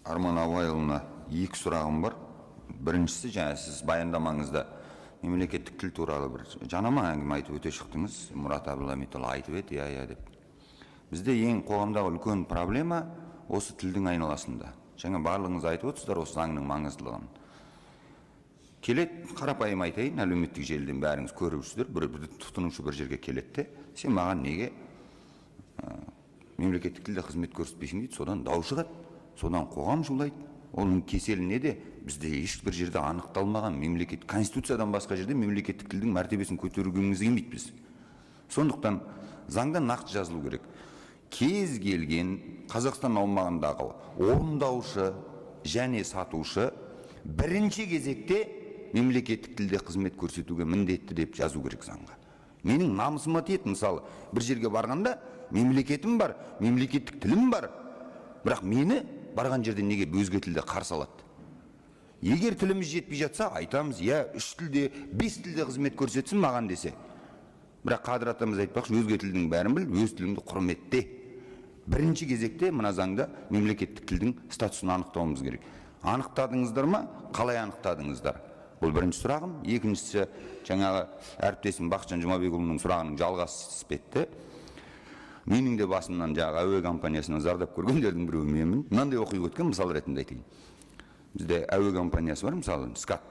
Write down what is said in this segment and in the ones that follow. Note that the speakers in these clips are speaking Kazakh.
Арман Абайұлына екі сұрағым бар. Біріншісі, жаңа сіз баяндамаңызда мемлекеттік тіл туралы бір жанама әңгіме айтып өте шықтыңыз. Мұрат Абдулхамитұлы айтып еді, иә деп. Бізде ең қоғамдағы үлкен проблема осы тілдің айналасында. Жаңа барлығыңыз айтып отырсыздар осы заңның маңыздылығын. Келеді, қарапайым айтайын, әлеуметтік желіден бәріңіз көріп жүрсіздер, бір тұтынушы бір жерге келеді де, сен маған неге мемлекеттік тілде қызмет көрсетпейсің дейді, содан дау шығады, содан қоғам шулайды. Оның кеселі неде? Бізде ешбір жерде анықталмаған мемлекет, конституциядан басқа жерде мемлекеттік тілдің мәртебесін көтергіміз келмейді біз. Сондықтан заңда нақты жазылу керек. Кез келген Қазақстан аумағындағы орындаушы және сатушы бірінші кезекте мемлекеттік тілде қызмет көрсетуге міндетті деп жазу керек заңға. Менің намысыма тиеді, мысалы, бір жерге барғанда мемлекетім бар, мемлекеттік тілім бар, бірақ мені барған жерде неге өзге тілде қарсы алады? Егер тіліміз жетпей жатса, айтамыз, иә, 3 тілде, 5 тілде қызмет көрсетсін маған десе. Бірақ Қадыр атамыз айтпақшы, өзге тілдің бәрін біл, өз тіліңді құрметте. Бірінші кезекте мына заңда мемлекеттік тілдің статусын анықтауымыз керек. Анықтадыңыздар ма? Қалай анықтадыңыздар? Бұл бірінші сұрағым. Екіншісі, жаңағы әріптесім Бақытжан Жұмабекұлының сұрағының жалғасы іспетті. Менің де басымнан жаңағы әуе компаниясына зардап көргендердің біреуі менмін. Мынандай оқиға өткен, мысал ретінде айтайын. Бізде әуе компаниясы бар, мысалы, СКАТ.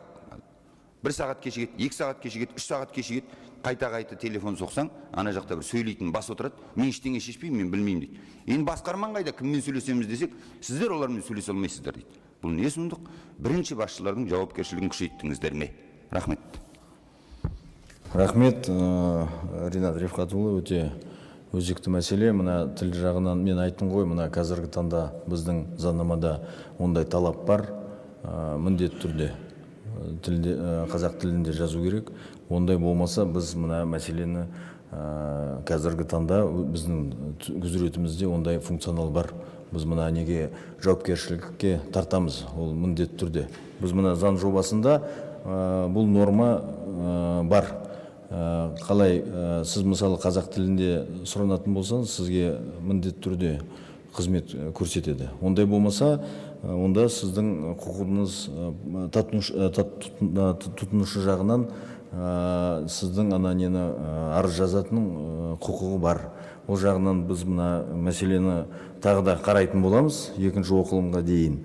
1 сағат кешігеді, 2 сағат кешігеді, 3 сағат кешігеді, қайта телефон соқсаң, ана жақта бір сөйлейтін бас отырады, мен ештеңе шешпеймін, мен білмеймін дейді. Енді басқарман қайда, кіммен сөйлесеміз десек, сіздер олармен сөйлесе алмайсыздар дейді. Бұл не сұмдық? Бірінші басшылардың жауапкершілігін күшейттіңіздер ме? Рахмет. Рахмет, Ринат Рифқатұлы, өте өзекті мәселе. Мына тіл жағынан мен айттым ғой, мына қазіргі таңда біздің заңнамада ондай талап бар, міндетті түрде қазақ тілінде жазу керек. Ондай болмаса біз мына мәселені қазіргі таңда біздің күзіретімізде ондай функционал бар. Біз мына неге жауапкершілікке тартамыз, ол міндетті түрде. Біз мына заң жобасында бұл норма бар. Қалай сіз мысалы қазақ тілінде сұранатын болсаңыз, сізге міндетті түрде қызмет көрсетеді. Ондай болмаса, онда сіздің құқығыңыз тұтынушы жағынан сіздің ананені арыз жазатын құқығы бар. Ол жағынан біз мына мәселені тағы да қарайтын боламыз, екінші оқылымға дейін.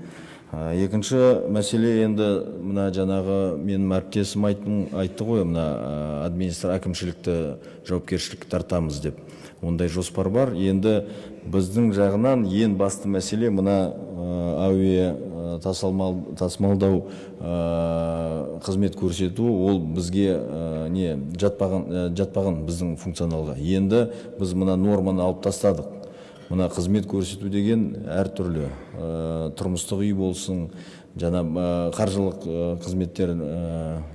Екінші мәселе енді мына жаңағы менің әріптесім айтты ғой, мына әкімшілікті жауапкершілікке тартамыз деп. Ондай жоспар бар. Енді біздің жағынан ең басты мәселе мына әуе тасымалдау қызмет көрсету, ол бізге жатпаған біздің функционалға. Енді біз мына норманы алып тастадық. Мына қызмет көрсету деген әртүрлі, тұрмыстық үй болсын, жана қаржылық қызметтер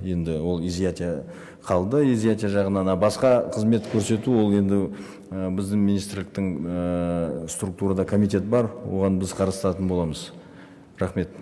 енді ол изъятие қалды, изъятие жағынан. Басқа қызмет көрсету, ол енді біздің министрліктің структурада комитет бар, оған біз қарастыратын боламыз. Рахмет.